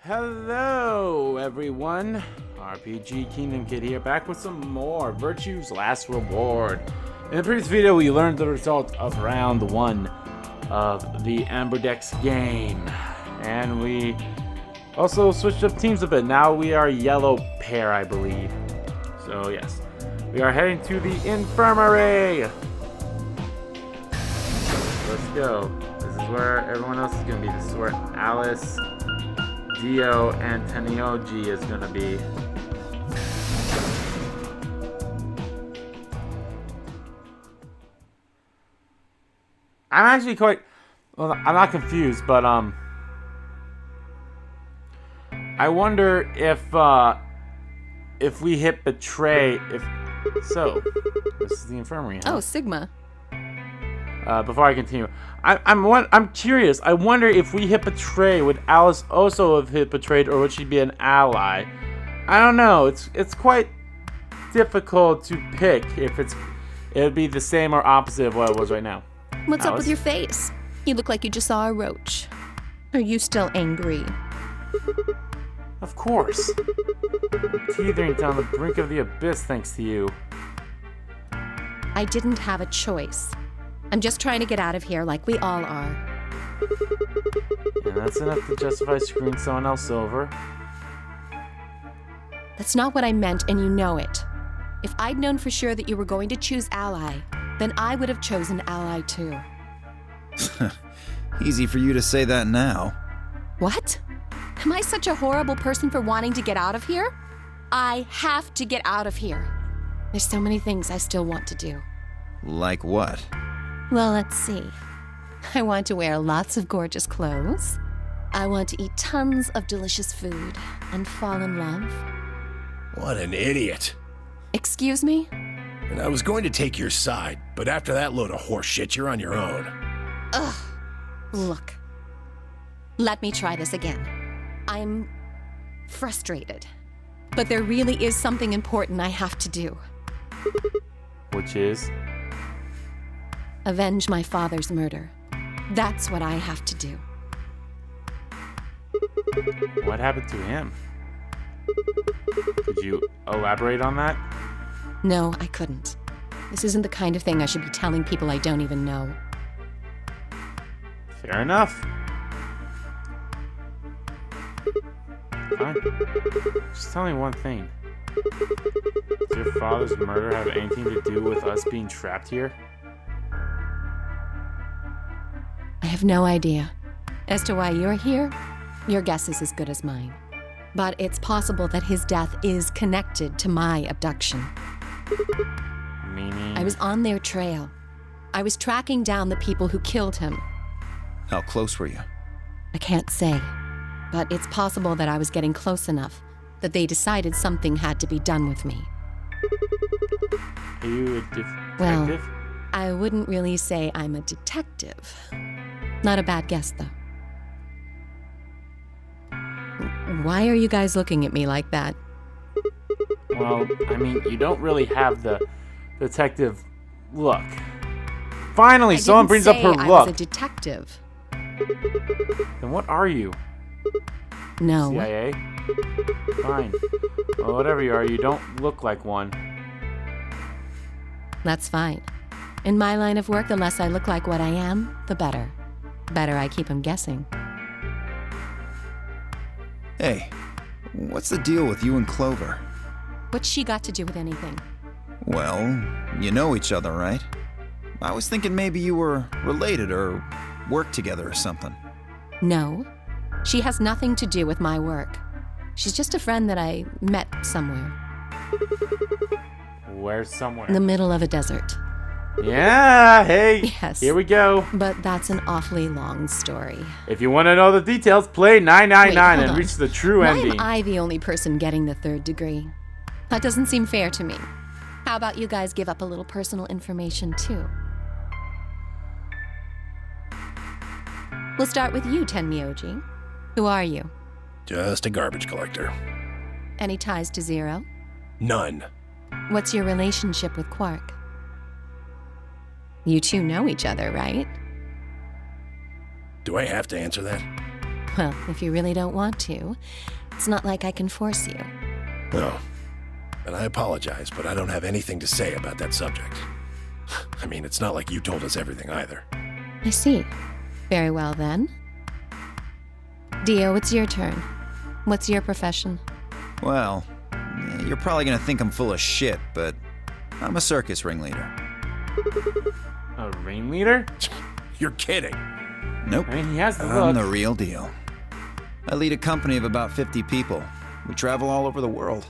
Hello everyone, RPG Kingdom Kid here, back with some more Virtue's Last Reward. In the previous video we learned the result of round 1 of the Amberdex game, and we also switched up teams a bit. Now we are yellow pair, I believe. So yes, we are heading to the infirmary. Let's go. This is where everyone else is going to be. This is where Alice, Dio, and Tenioji is gonna be. I'm actually quite, well, I'm not confused, but I wonder if we hit betray, this is the infirmary, huh? Oh, Sigma. Before I continue, I'm curious. I wonder if we hit betray, would Alice also have hit betrayed, or would she be an ally? I don't know. It's quite difficult to pick if it would be the same or opposite of what it was right now. What's Alice? up with your face? You look like you just saw a roach. Are you still angry? Of course. I'm teetering down the brink of the abyss thanks to you. I didn't have a choice. I'm just trying to get out of here like we all are. And that's enough to justify screwing someone else over. That's not what I meant, and you know it. If I'd known for sure that you were going to choose ally, then I would have chosen ally too. Easy for you to say that now. What? Am I such a horrible person for wanting to get out of here? I have to get out of here. There's so many things I still want to do. Like what? Well, let's see. I want to wear lots of gorgeous clothes. I want to eat tons of delicious food and fall in love. What an idiot. Excuse me? And I was going to take your side, but after that load of horse shit, you're on your own. Ugh. Look. Let me try this again. I'm frustrated. But there really is something important I have to do. Which is? Avenge my father's murder. That's what I have to do. What happened to him? Could you elaborate on that? No, I couldn't. This isn't the kind of thing I should be telling people I don't even know. Fair enough. Fine. Just tell me one thing. Does your father's murder have anything to do with us being trapped here? I have no idea. As to why you're here, your guess is as good as mine. But it's possible that his death is connected to my abduction. Meaning? I was on their trail. I was tracking down the people who killed him. How close were you? I can't say. But it's possible that I was getting close enough that they decided something had to be done with me. Are you a detective? Well, I wouldn't really say I'm a detective. Not a bad guess, though. Why are you guys looking at me like that? Well, I mean, you don't really have the detective look. Finally, someone brings up her I look. was a detective. Then what are you? No. CIA? Fine. Well, whatever you are, you don't look like one. That's fine. In my line of work, the less I look like what I am, the better. Better I keep them guessing. Hey, what's the deal with you and Clover? What's she got to do with anything? Well, you know each other, right? I was thinking maybe you were related or worked together or something. No. She has nothing to do with my work. She's just a friend that I met somewhere. Where's somewhere? In the middle of a desert. Yeah, hey, Yes. Here we go. But that's an awfully long story. If you want to know the details, play 999 Wait, and hold on. reach the true Why ending. am I the only person getting the 3rd degree? That doesn't seem fair to me. How about you guys give up a little personal information, too? We'll start with you, Tenmyoji. Who are you? Just a garbage collector. Any ties to Zero? None. What's your relationship with Quark? You two know each other, right? Do I have to answer that? Well, if you really don't want to, it's not like I can force you. No. And I apologize, but I don't have anything to say about that subject. I mean, it's not like you told us everything either. I see. Very well, then. Dio, it's your turn. What's your profession? Well, you're probably gonna think I'm full of shit, but I'm a circus ringleader. A ringleader? You're kidding. Nope. I mean, he has the I'm look. the real deal. I lead a company of about 50 people. We travel all over the world.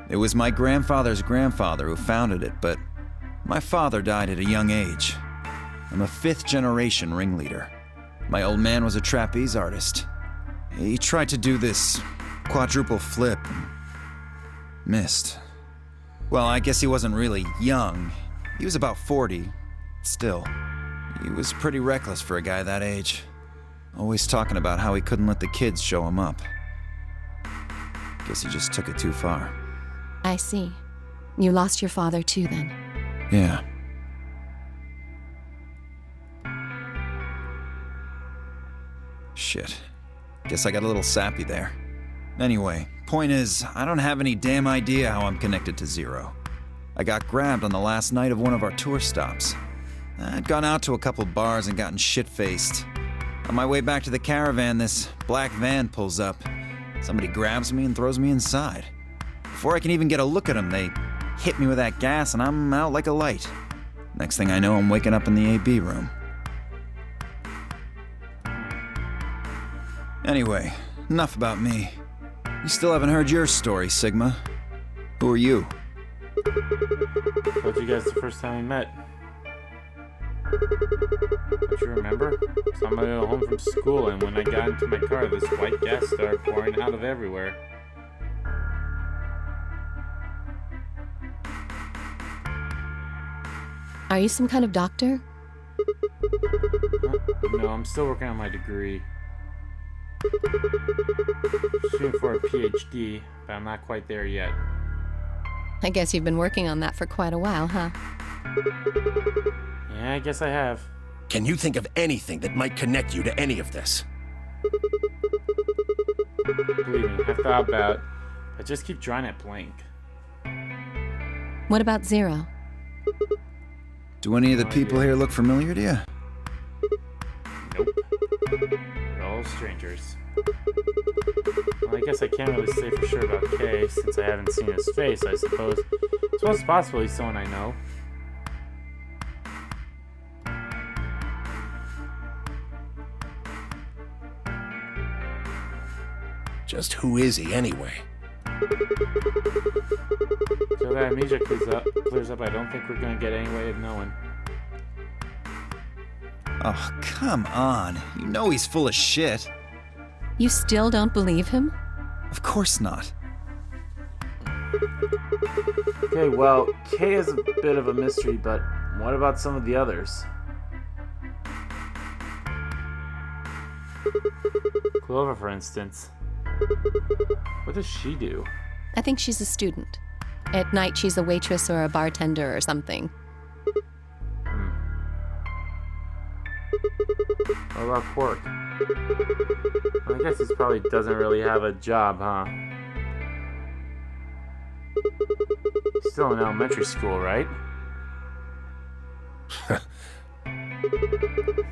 It was my grandfather's grandfather who founded it, but my father died at a young age. I'm a 5th-generation ringleader. My old man was a trapeze artist. He tried to do this quadruple flip and missed. Well, I guess he wasn't really young. He was about 40. Still, he was pretty reckless for a guy that age. Always talking about how he couldn't let the kids show him up. Guess he just took it too far. I see. You lost your father too, then. Yeah. Shit. Guess I got a little sappy there. Anyway, point is, I don't have any damn idea how I'm connected to Zero. I got grabbed on the last night of one of our tour stops. I'd gone out to a couple bars and gotten shit-faced. On my way back to the caravan, this black van pulls up. Somebody grabs me and throws me inside. Before I can even get a look at them, they hit me with that gas and I'm out like a light. Next thing I know, I'm waking up in the AB room. Anyway, enough about me. You still haven't heard your story, Sigma. Who are you? Told you guys the first time we met. Don't you remember? I was on my way home from school, and when I got into my car, this white gas started pouring out of everywhere. Are you some kind of doctor? No, I'm still working on my degree. Shooting for a PhD, but I'm not quite there yet. I guess you've been working on that for quite a while, huh? Yeah, I guess I have. Can you think of anything that might connect you to any of this? Believe me, I've thought about it. I just keep drawing it blank. What about Zero? Do any of the No people idea. here look familiar to you? Nope. They're all strangers. Well, I guess I can't really say for sure about Kay, since I haven't seen his face, I suppose. It's most possible he's someone I know. Just who is he anyway? Till that amnesia clears up, I don't think we're gonna get any way of knowing. Oh, come on. You know he's full of shit. You still don't believe him? Of course not. Okay, well, Kay is a bit of a mystery, but what about some of the others? Clover, for instance. What does she do? I think she's a student. At night, she's a waitress or a bartender or something. What about Quark? Well, I guess he probably doesn't really have a job, huh? He's still in elementary school, right?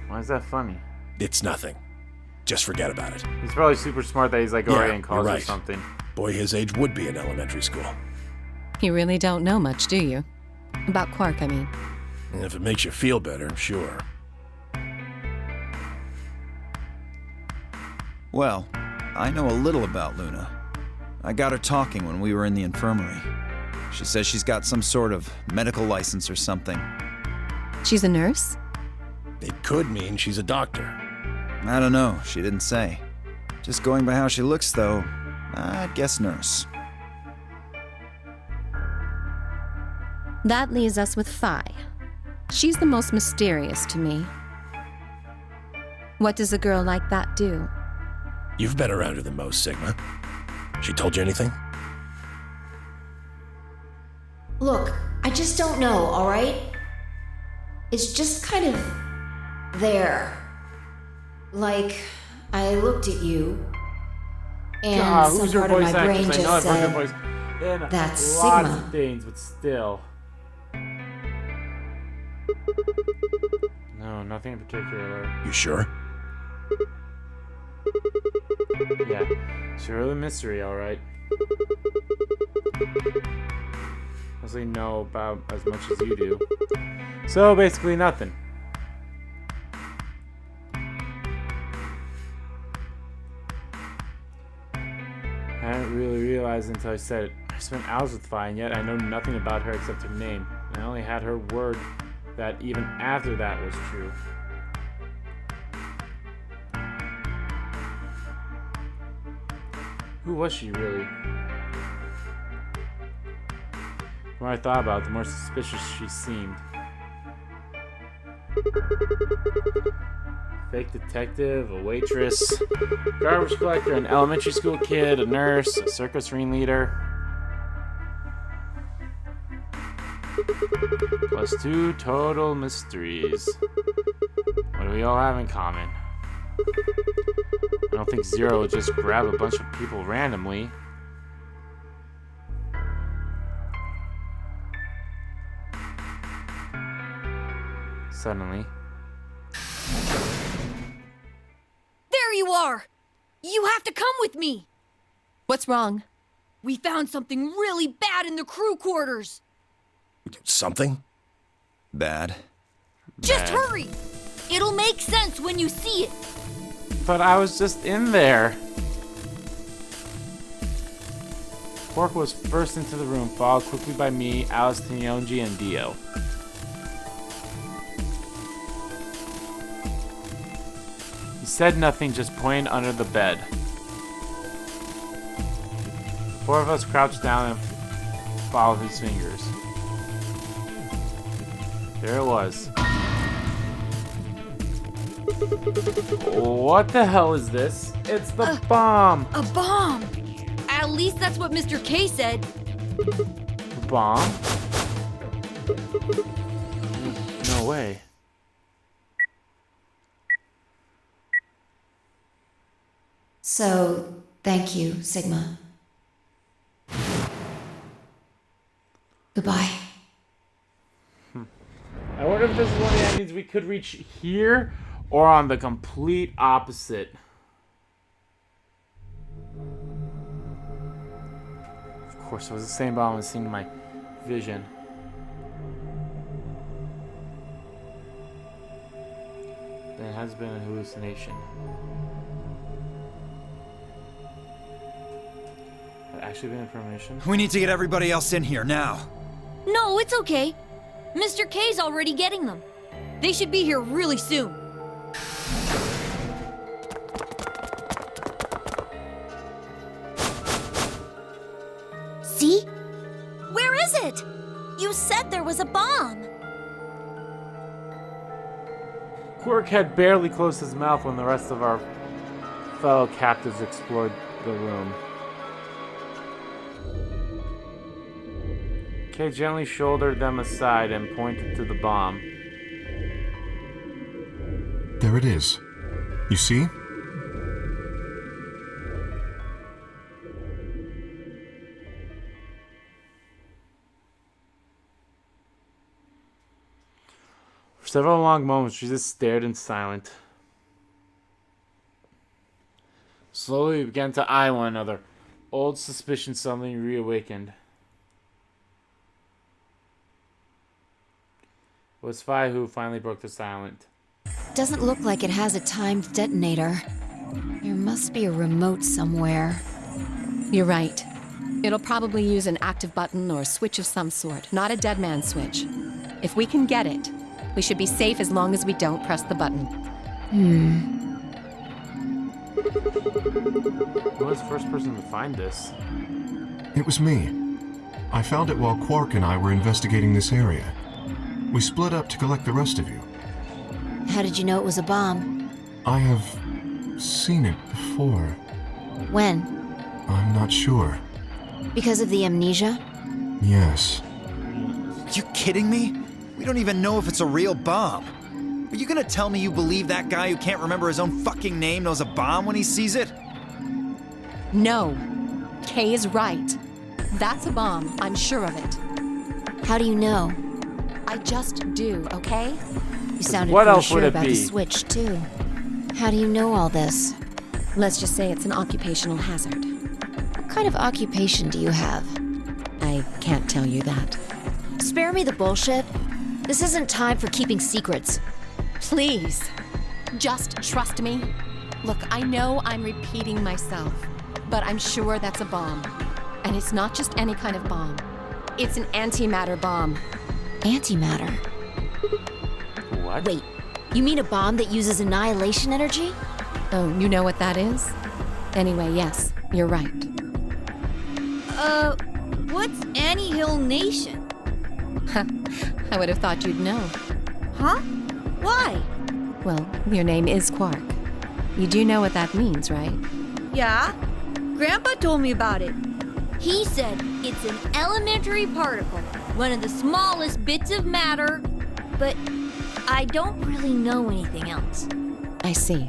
Why is that funny? It's nothing. Just forget about it. He's probably super smart that he's like Yeah, already in college you're or right. something. Boy his age would be in elementary school. You really don't know much, do you? About Quark, I mean. And if it makes you feel better, sure. Well, I know a little about Luna. I got her talking when we were in the infirmary. She says she's got some sort of medical license or something. She's a nurse? It could mean she's a doctor. I don't know, she didn't say. Just going by how she looks, though, I'd guess nurse. That leaves us with Phi. She's the most mysterious to me. What does a girl like that do? You've been around her the most, Sigma. She told you anything? Look, I just don't know, alright? It's just kind of there. Like, I looked at you, and God, some who's your part of my voice brain actress? I know just I've heard said, your voice in "That's lots Sigma." of things, but still. No, nothing in particular. You sure? Yeah, sure, the mystery, alright. Mostly know about as much as you do. So, basically nothing. I didn't really realize until I said it. I spent hours with Fi, and yet I know nothing about her except her name. And I only had her word that even after that was true. Who was she, really? The more I thought about it, the more suspicious she seemed. Fake detective, a waitress, garbage collector, an elementary school kid, a nurse, a circus ringleader. Plus 2 total mysteries. What do we all have in common? I don't think Zero would just grab a bunch of people randomly. Suddenly. There you are! You have to come with me! What's wrong? We found something really bad in the crew quarters! Something? Bad. Just Bad. hurry! It'll make sense when you see it! But I was just in there. Quark was first into the room, followed quickly by me, Alice, Tionji, and Dio. He said nothing, just pointed under the bed. The 4 of us crouched down and followed his fingers. There it was. What the hell is this? It's the bomb! A bomb! At least that's what Mr. K said. Bomb? No way. So, thank you, Sigma. Goodbye. I wonder if this is one of the endings we could reach here or on the complete opposite. Of course, it was the same bomb I was seeing in my vision. Then it has been a hallucination. Had it actually been a premonition? We need to get everybody else in here now. No, it's okay. Mr. K's already getting them. They should be here really soon. See? Where is it? You said there was a bomb. Quark had barely closed his mouth when the rest of our fellow captives explored the room. Kay gently shouldered them aside and pointed to the bomb. There it is. You see? For several long moments, she just stared in silence. Slowly, we began to eye one another. Old suspicion suddenly reawakened. It was Fi who finally broke the silence. Doesn't look like it has a timed detonator. There must be a remote somewhere. You're right. It'll probably use an active button or a switch of some sort, not a dead man switch. If we can get it, we should be safe as long as we don't press the button. Who was the first person to find this? It was me. I found it while Quark and I were investigating this area. We split up to collect the rest of you. How did you know it was a bomb? I have seen it before. When? I'm not sure. Because of the amnesia? Yes. Are you kidding me? We don't even know if it's a real bomb. Are you gonna tell me you believe that guy who can't remember his own fucking name knows a bomb when he sees it? No. Kay is right. That's a bomb, I'm sure of it. How do you know? I just do, okay? You sounded what pretty else would sure it about be? the switch, too. How do you know all this? Let's just say it's an occupational hazard. What kind of occupation do you have? I can't tell you that. Spare me the bullshit. This isn't time for keeping secrets. Please, just trust me. Look, I know I'm repeating myself, but I'm sure that's a bomb. And it's not just any kind of bomb. It's an antimatter bomb. Antimatter? What? Wait, you mean a bomb that uses annihilation energy? Oh, you know what that is? Anyway, yes, you're right. What's Annie-Hill Nation? I would have thought you'd know. Huh? Why? Well, your name is Quark. You do know what that means, right? Yeah? Grandpa told me about it. He said it's an elementary particle, one of the smallest bits of matter, but I don't really know anything else. I see.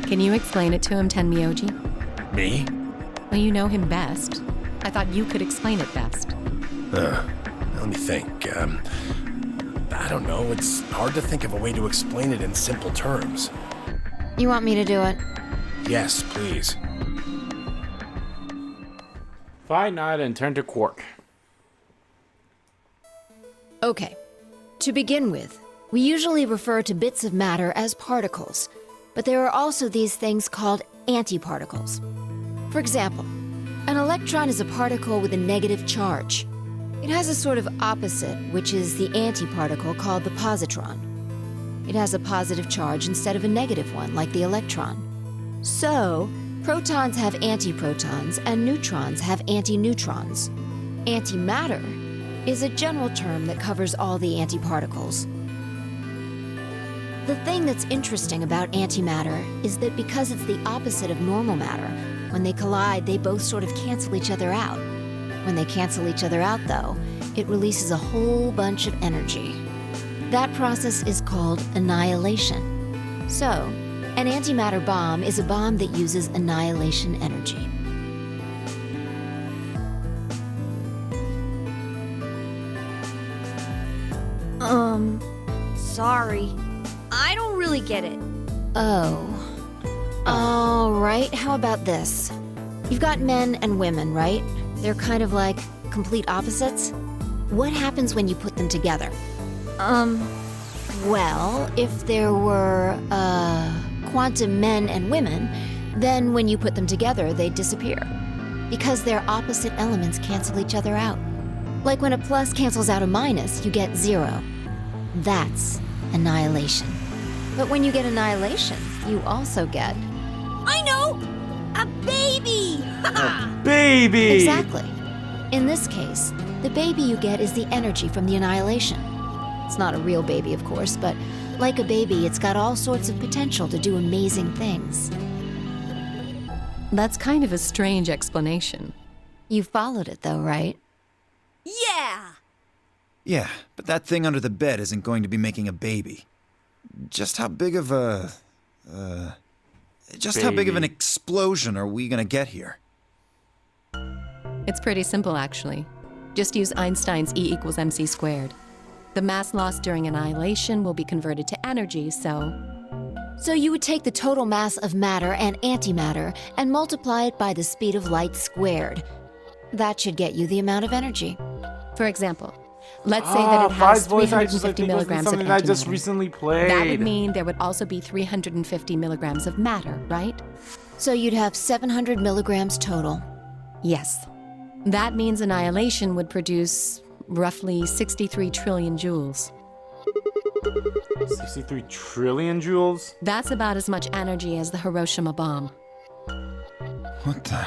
Can you explain it to him, Tenmyoji? Me? Well, you know him best. I thought you could explain it best. Let me think. I don't know. It's hard to think of a way to explain it in simple terms. You want me to do it? Yes, please. Fine, nod and turn to Quark. Okay. To begin with, we usually refer to bits of matter as particles, but there are also these things called antiparticles. For example, an electron is a particle with a negative charge. It has a sort of opposite, which is the antiparticle called the positron. It has a positive charge instead of a negative one, like the electron. So, protons have antiprotons and neutrons have antineutrons. Antimatter is a general term that covers all the antiparticles. The thing that's interesting about antimatter is that because it's the opposite of normal matter, when they collide, they both sort of cancel each other out. When they cancel each other out, though, it releases a whole bunch of energy. That process is called annihilation. So, an antimatter bomb is a bomb that uses annihilation energy. Sorry. I don't really get it. Oh. All right, how about this? You've got men and women, right? They're kind of like complete opposites. What happens when you put them together? Well, if there were, quantum men and women, then when you put them together, they'd disappear. Because their opposite elements cancel each other out. Like when a plus cancels out a minus, you get 0. That's annihilation. But when you get annihilation, you also get... I know! A baby! Baby! Exactly. In this case, the baby you get is the energy from the annihilation. It's not a real baby, of course, but like a baby, it's got all sorts of potential to do amazing things. That's kind of a strange explanation. You followed it, though, right? Yeah! Yeah, but that thing under the bed isn't going to be making a baby. Just how big of a... how big of an Baby. explosion are we gonna get here? It's pretty simple, actually. Just use Einstein's E equals mc squared. The mass lost during annihilation will be converted to energy, so... So you would take the total mass of matter and antimatter and multiply it by the speed of light squared. That should get you the amount of energy. For example, let's say that it has Five's voice actors, I 350 think, was milligrams of something I just antimatter. recently played. That would mean there would also be 350 milligrams of matter, right? So you'd have 700 milligrams total. Yes. That means annihilation would produce roughly 63 trillion joules. 63 trillion joules? That's about as much energy as the Hiroshima bomb. What the...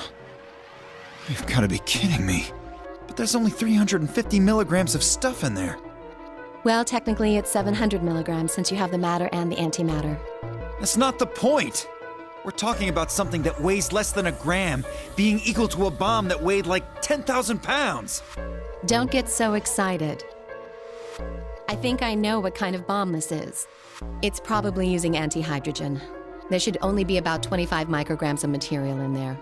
You've gotta be kidding me. But there's only 350 milligrams of stuff in there. Well, technically it's 700 milligrams since you have the matter and the antimatter. That's not the point! We're talking about something that weighs less than a gram, being equal to a bomb that weighed like 10,000 pounds! Don't get so excited. I think I know what kind of bomb this is. It's probably using antihydrogen. There should only be about 25 micrograms of material in there.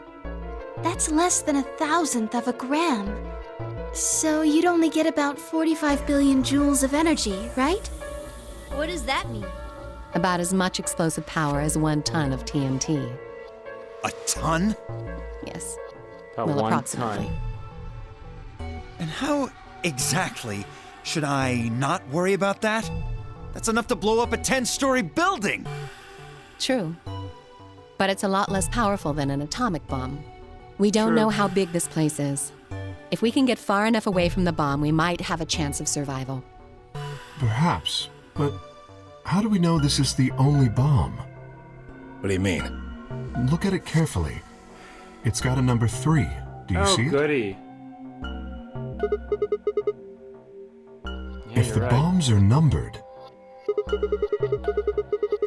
That's less than 1,000th of a gram. So you'd only get about 45 billion joules of energy, right? What does that mean? About as much explosive power as 1 ton of TNT. A ton? Yes. About Well, 1 approximately. ton. And how exactly should I not worry about that? That's enough to blow up a 10-story building! True. But it's a lot less powerful than an atomic bomb. We don't True. know how big this place is. If we can get far enough away from the bomb, we might have a chance of survival. Perhaps, but how do we know this is the only bomb? What do you mean? Look at it carefully. It's got a number 3. Do you Oh, see it? goody. Yeah, If you're the right. bombs are numbered,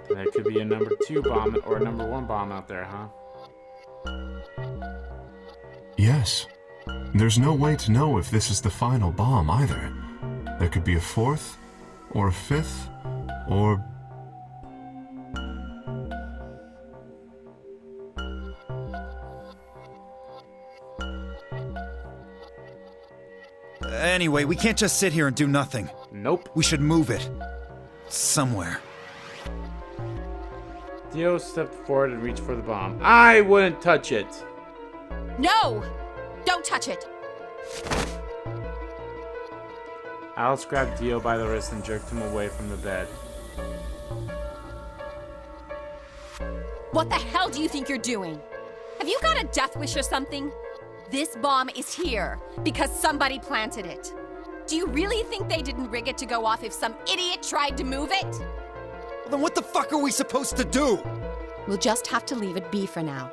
There could be a number 2 bomb or a number 1 bomb out there, huh? yes. There's no way to know if this is the final bomb either. There could be a 4th, or a 5th, or... Anyway, we can't just sit here and do nothing. Nope. We should move it. Somewhere. Dio stepped forward and reached for the bomb. I wouldn't touch it. No! Don't touch it! Alice grabbed Dio by the wrist and jerked him away from the bed. What the hell do you think you're doing? Have you got a death wish or something? This bomb is here because somebody planted it. Do you really think they didn't rig it to go off if some idiot tried to move it? Well, then what the fuck are we supposed to do? We'll just have to leave it be for now,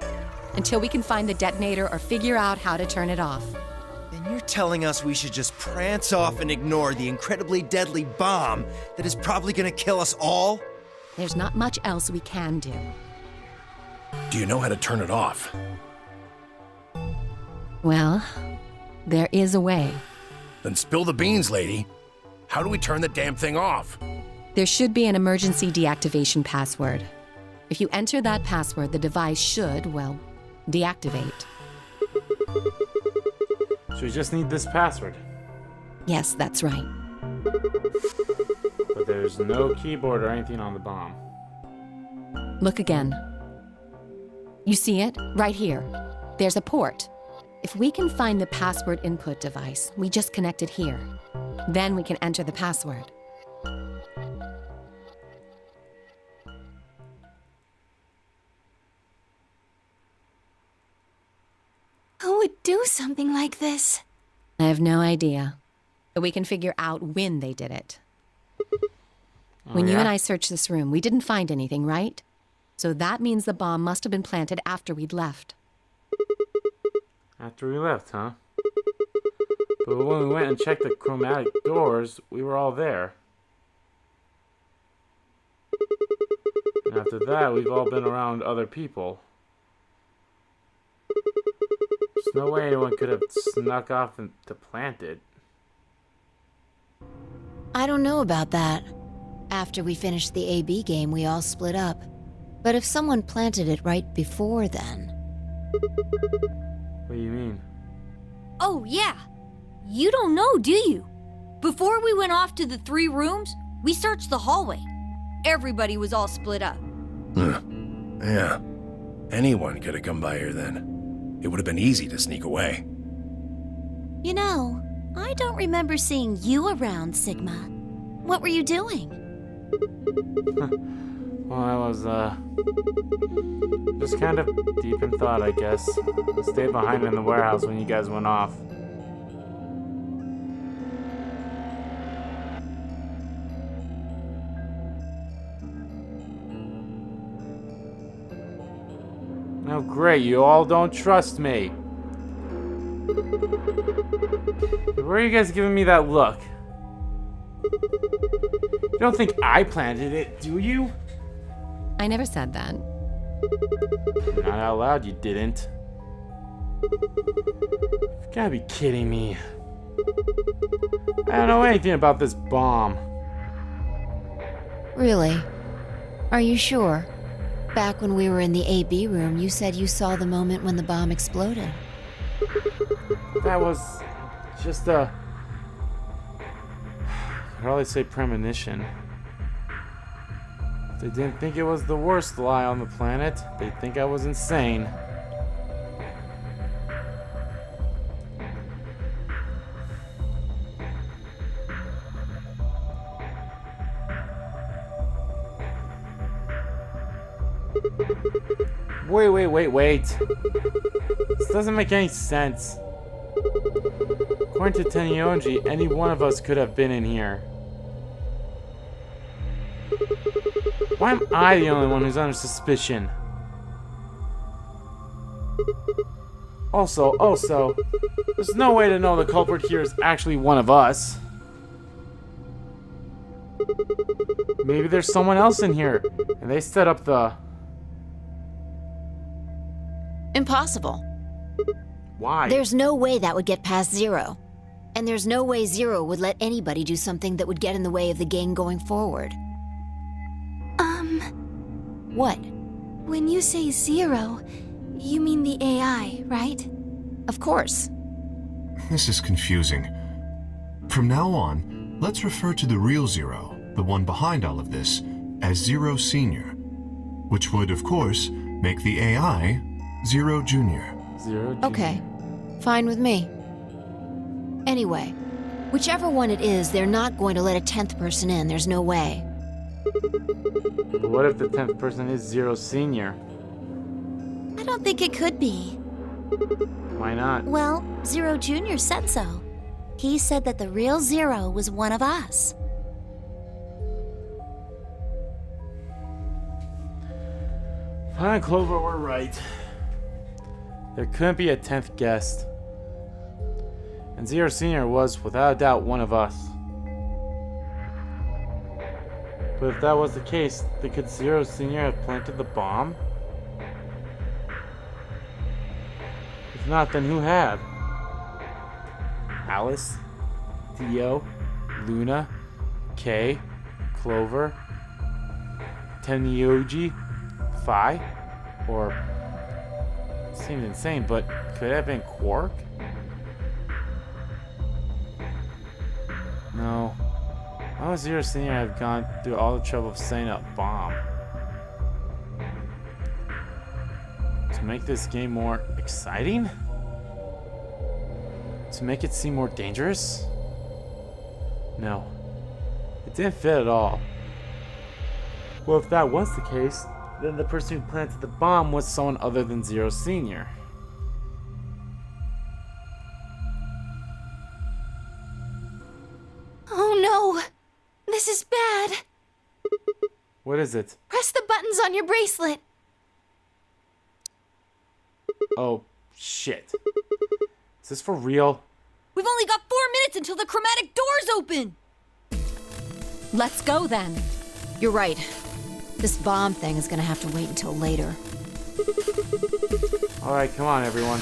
until we can find the detonator or figure out how to turn it off. Then you're telling us we should just prance off and ignore the incredibly deadly bomb that is probably gonna kill us all? There's not much else we can do. Do you know how to turn it off? Well, there is a way. Then spill the beans, lady. How do we turn the damn thing off? There should be an emergency deactivation password. If you enter that password, the device should, well, deactivate. So we just need this password. Yes, that's right. But there's no keyboard or anything on the bomb. Look again. You see it? Right here. There's a port. If we can find the password input device, we just connect it here. Then we can enter the password. Who would do something like this? I have no idea. But we can figure out when they did it. When you and I searched this room, we didn't find anything, right? So that means the bomb must have been planted after we'd left. After we left, huh? But when we went and checked the chromatic doors, we were all there. And after that, we've all been around other people. There's no way anyone could have snuck off and to plant it. I don't know about that. After we finished the AB game, we all split up. But if someone planted it right before then... What do you mean? Oh, yeah. You don't know, do you? Before we went off to the 3 rooms, we searched the hallway. Everybody was all split up. Yeah. Anyone could have come by here then. It would have been easy to sneak away. You know, I don't remember seeing you around, Sigma. What were you doing? Well, I was, just kind of deep in thought, I guess. Stayed behind in the warehouse when you guys went off. Oh, great, you all don't trust me. Where are you guys giving me that look? You don't think I planted it, do you? I never said that. Not out loud, you didn't. You gotta be kidding me. I don't know anything about this bomb. Really? Are you sure? Back when we were in the AB room, you said you saw the moment when the bomb exploded. That was just a... I'd probably say premonition. They didn't think it was the worst lie on the planet. They think I was insane. Wait. This doesn't make any sense. According to Tenionji, any one of us could have been in here. Why am I the only one who's under suspicion? Also, there's no way to know the culprit here is actually one of us. Maybe there's someone else in here, and they set up the... Impossible. Why? There's no way that would get past Zero. And there's no way Zero would let anybody do something that would get in the way of the gang going forward. What? When you say Zero, you mean the AI, right? Of course. This is confusing. From now on, let's refer to the real Zero, the one behind all of this, as Zero Senior, which would, of course, make the AI Zero Junior. Zero Junior. Okay. Fine with me. Anyway, whichever one it is, they're not going to let a 10th person in. There's no way. But what if the 10th person is Zero Senior? I don't think it could be. Why not? Well, Zero Jr. said so. He said that the real Zero was one of us. Fine, Clover, we're right. There couldn't be a 10th guest. And Zero Senior was, without a doubt, one of us. But if that was the case, then could Zero Senior have planted the bomb? If not, then who had? Alice? Theo? Luna? Kay? Clover? Tenyoji? Phi? Or... seemed insane, but could it have been Quark? No. Why would Zero Senior have gone through all the trouble of setting up bomb? To make this game more exciting? To make it seem more dangerous? No. It didn't fit at all. Well, if that was the case, then the person who planted the bomb was someone other than Zero Senior. Oh no! This is bad! What is it? Press the buttons on your bracelet! Oh, shit. Is this for real? We've only got 4 minutes until the chromatic doors open! Let's go then. You're right. This bomb thing is gonna have to wait until later. Alright, come on, everyone.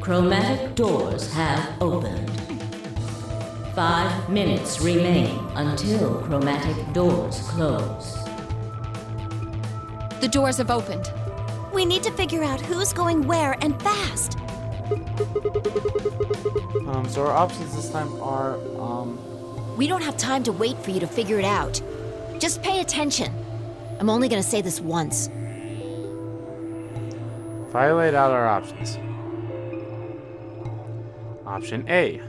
Chromatic doors have opened. 5 minutes remain until chromatic doors close. The doors have opened. We need to figure out who's going where and fast. So our options this time are, We don't have time to wait for you to figure it out. Just pay attention. I'm only gonna say this once. if I laid out our options. Option A.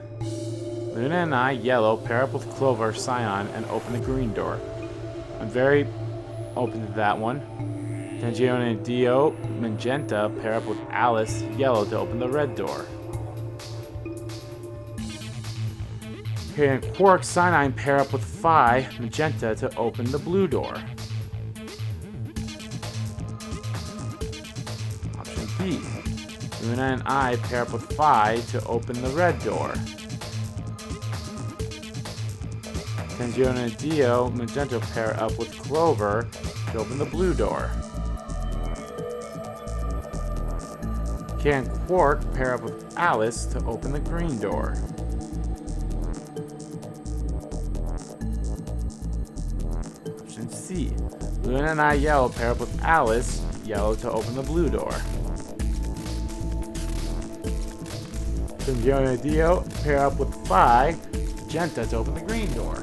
Luna and I, yellow, pair up with Clover, Cyan, and open the green door. I'm very open to that one. Tenjione and Dio, magenta, pair up with Alice, yellow, to open the red door. Okay, and Quark, Cyanide, pair up with Phi, magenta, to open the blue door. Option B. Luna and I pair up with Phi to open the red door. Tenjione and Dio, magenta, pair up with Clover to open the blue door. Kay and Quark pair up with Alice to open the green door. Option C. Luna and I, yellow, pair up with Alice, yellow, to open the blue door. Tenjione and Dio pair up with Phi, magenta, to open the green door.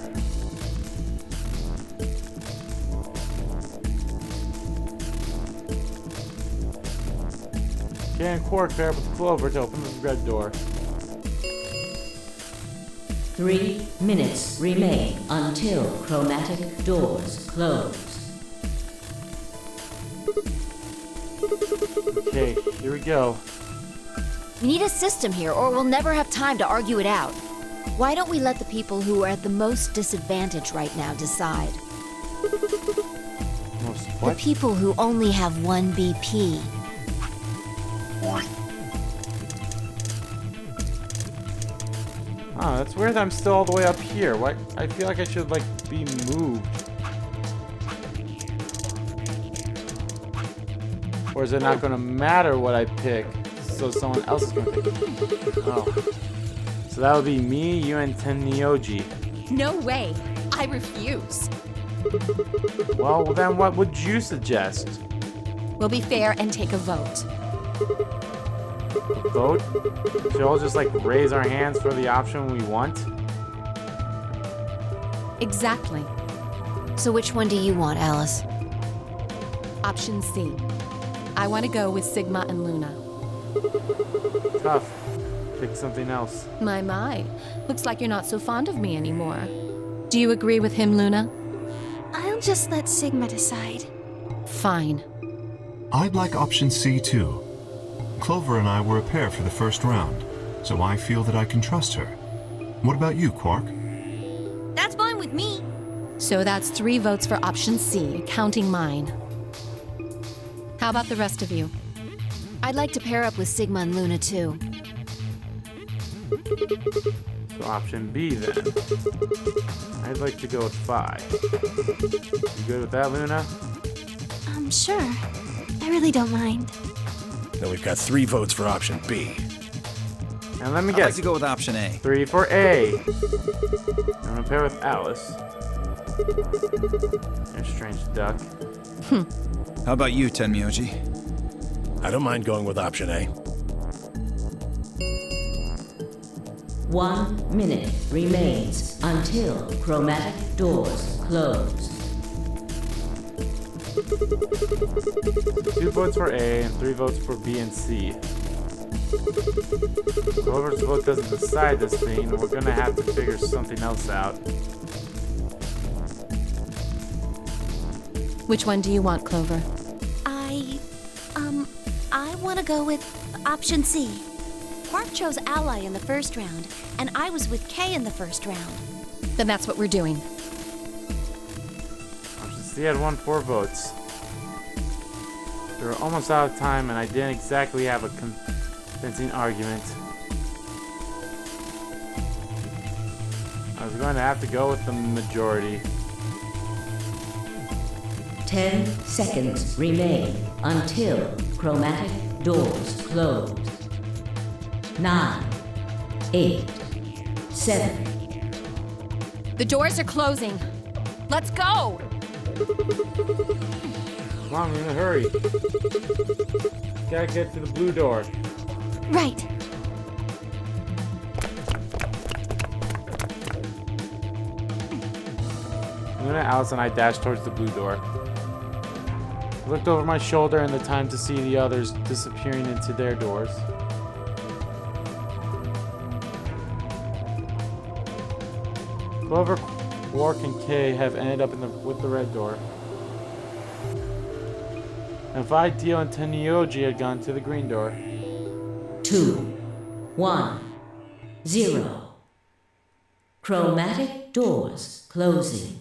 Kay and Quark pair up with Clover to open the red door. 3 minutes remain until chromatic doors close. Okay, here we go. We need a system here, or we'll never have time to argue it out. Why don't we let the people who are at the most disadvantage right now decide? What? The people who only have 1 BP. Oh, that's weird that I'm still all the way up here. What? I feel like I should, like, be moved. Or is it not going to matter what I pick, so someone else is going to pick? Oh. So that would be me, you, and Tenioji. No way. I refuse. Well, then what would you suggest? We'll be fair and take a vote. Vote? Should we all just, like, raise our hands for the option we want? Exactly. So which one do you want, Alice? Option C. I want to go with Sigma and Luna. Tough. Pick something else. My. Looks like you're not so fond of me anymore. Do you agree with him, Luna? I'll just let Sigma decide. Fine. I'd like option C too. Clover and I were a pair for the first round, so I feel that I can trust her. What about you, Quark? That's fine with me. So that's 3 votes for option C, counting mine. How about the rest of you? I'd like to pair up with Sigma and Luna, too. So option B, then. I'd like to go with Phi. You good with that, Luna? Sure. I really don't mind. Then we've got 3 votes for option B. And let me I'd guess. like to go with option A. 3 for A. I'm gonna pair with Alice. You're a strange duck. How about you, Tenmyoji? I don't mind going with option A. 1 minute remains until chromatic doors close. 2 votes for A and 3 votes for B and C. Whoever's vote doesn't decide this thing, we're gonna have to figure something else out. Which one do you want, Clover? I want to go with option C. Quark chose Ally in the first round, and I was with Kay in the first round. Then that's what we're doing. Option C had 4 votes. We were almost out of time, and I didn't exactly have a convincing argument. I was going to have to go with the majority. 10 seconds remain until chromatic doors close. 9, 8, 7. The doors are closing. Let's go! Come on, we're in a hurry. Gotta get to the blue door. Right. Luna, Alice, and I dashed towards the blue door. I looked over my shoulder in the time to see the others disappearing into their doors. Clover, Quark, and Kay have ended up with the red door. And if I deal and Tenyoji had gone to the green door. 2, 1, 0. Chromatic doors closing.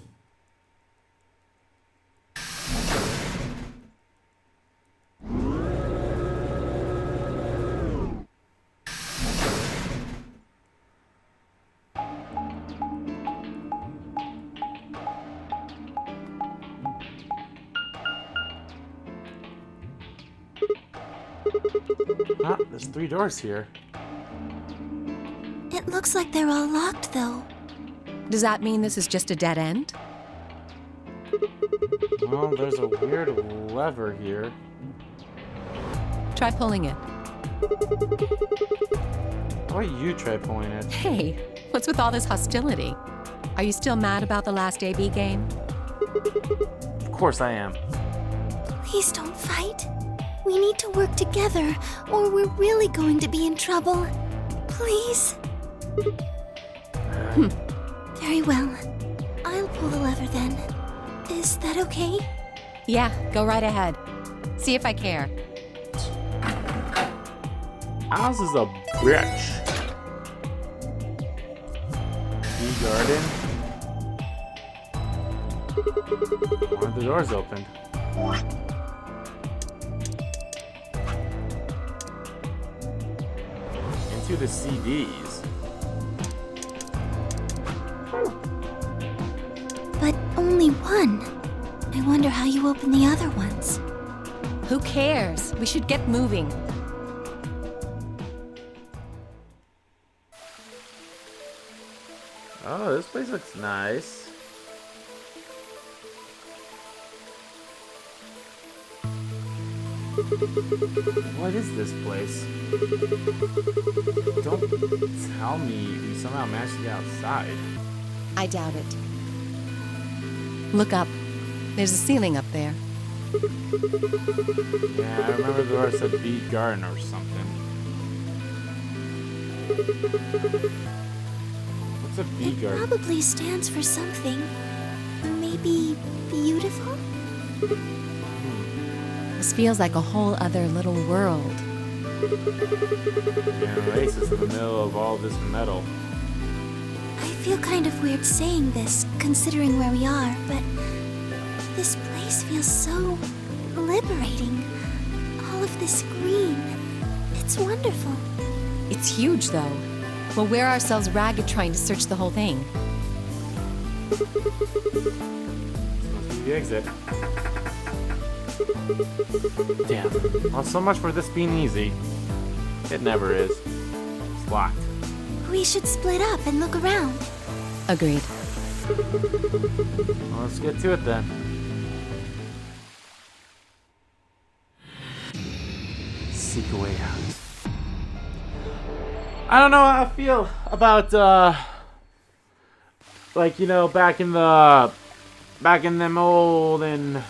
Ah, there's 3 doors here. It looks like they're all locked, though. Does that mean this is just a dead end? Well, there's a weird lever here. Try pulling it. Why don't you try pulling it? Hey, what's with all this hostility? Are you still mad about the last AB game? Of course I am. Please don't fight. We need to work together, or we're really going to be in trouble. Please. Very well. I'll pull the lever then. Is that okay? Yeah, go right ahead. See if I care. Alice is a bitch. Bee garden. One of the doors opened. Into the CDs. But only one. I wonder how you open the other ones. Who cares? We should get moving. Oh, this place looks nice. What is this place? Don't tell me we somehow managed to get outside. I doubt it. Look up. There's a ceiling up there. Yeah, I remember the door said Bee Garden or something. What's a bee It garden? probably stands for something. Maybe beautiful? This feels like a whole other little world. Yeah, an oasis in the middle of all this metal. I feel kind of weird saying this, considering where we are, but this place feels so liberating. All of this green. It's wonderful. It's huge, though. We'll wear ourselves ragged trying to search the whole thing. This must be the exit. Damn. Well, so much for this being easy. It never is. It's locked. We should split up and look around. Agreed. Well, let's get to it then. Seek a way out. I don't know how I feel about, like, you know, back in them old and...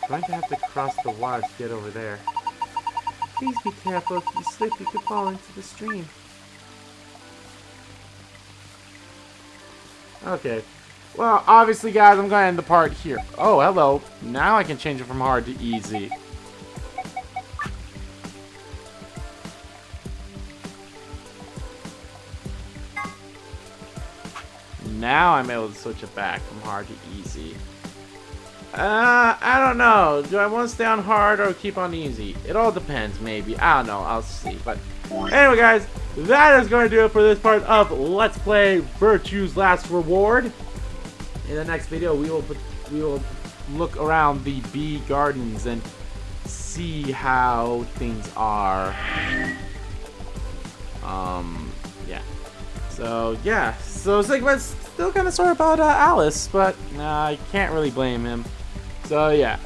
I'm going to have to cross the water to get over there. Please be careful. If you slip, you could fall into the stream. Okay. Well, obviously, guys, I'm going to end the part here. Oh, hello. Now I can change it from hard to easy. Now I'm able to switch it back from hard to easy. I don't know. Do I want to stay on hard or keep on easy? It all depends, maybe. I don't know. I'll see. But anyway, guys, that is going to do it for this part of Let's Play Virtue's Last Reward. In the next video, we will look around the bee gardens and see how things are. Yeah. So yeah. So Sigma's still kind of sore about Alice, but I can't really blame him. So yeah,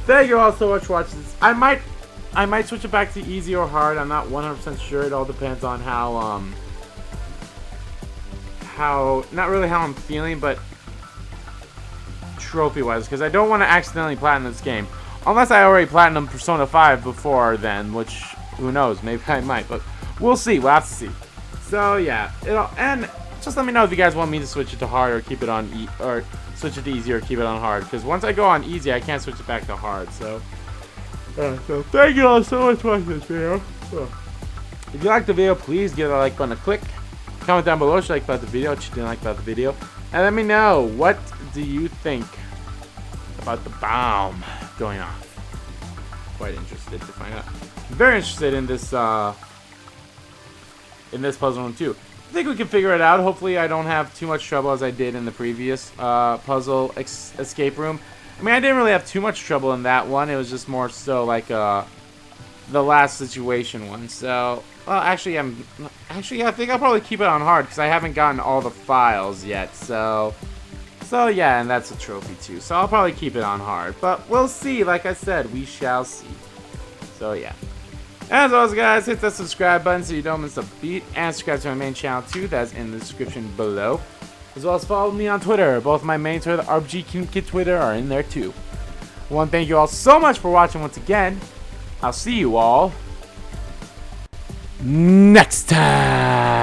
thank you all so much for watching this. I might switch it back to easy or hard. I'm not 100% sure. It all depends on how not really how I'm feeling, but trophy wise, because I don't want to accidentally platinum this game, unless I already platinum Persona 5 before then, which who knows, maybe I might, but we'll see. We'll have to see. So yeah, and just let me know if you guys want me to switch it to hard or keep it on or switch it to easy or keep it on hard. Because once I go on easy, I can't switch it back to hard. So thank you all so much for watching this video. If you liked the video, please give that like button a click. Comment down below what you liked about the video, what you didn't like about the video. And let me know, what do you think about the bomb going off? Quite interested to find out. I'm very interested in this puzzle one too. I think we can figure it out. Hopefully I don't have too much trouble as I did in the previous puzzle escape room. I mean, I didn't really have too much trouble in that one. It was just more so like the last situation one. So, well, actually, I think I'll probably keep it on hard because I haven't gotten all the files yet. So yeah, and that's a trophy too. So I'll probably keep it on hard, but we'll see. Like I said, we shall see. So yeah. As always, guys, hit that subscribe button so you don't miss a beat, and subscribe to my main channel too. That's in the description below. As well as follow me on Twitter. Both my main Twitter, the RPG Kingdom Kid Twitter, are in there too. I want to thank you all so much for watching once again. I'll see you all next time.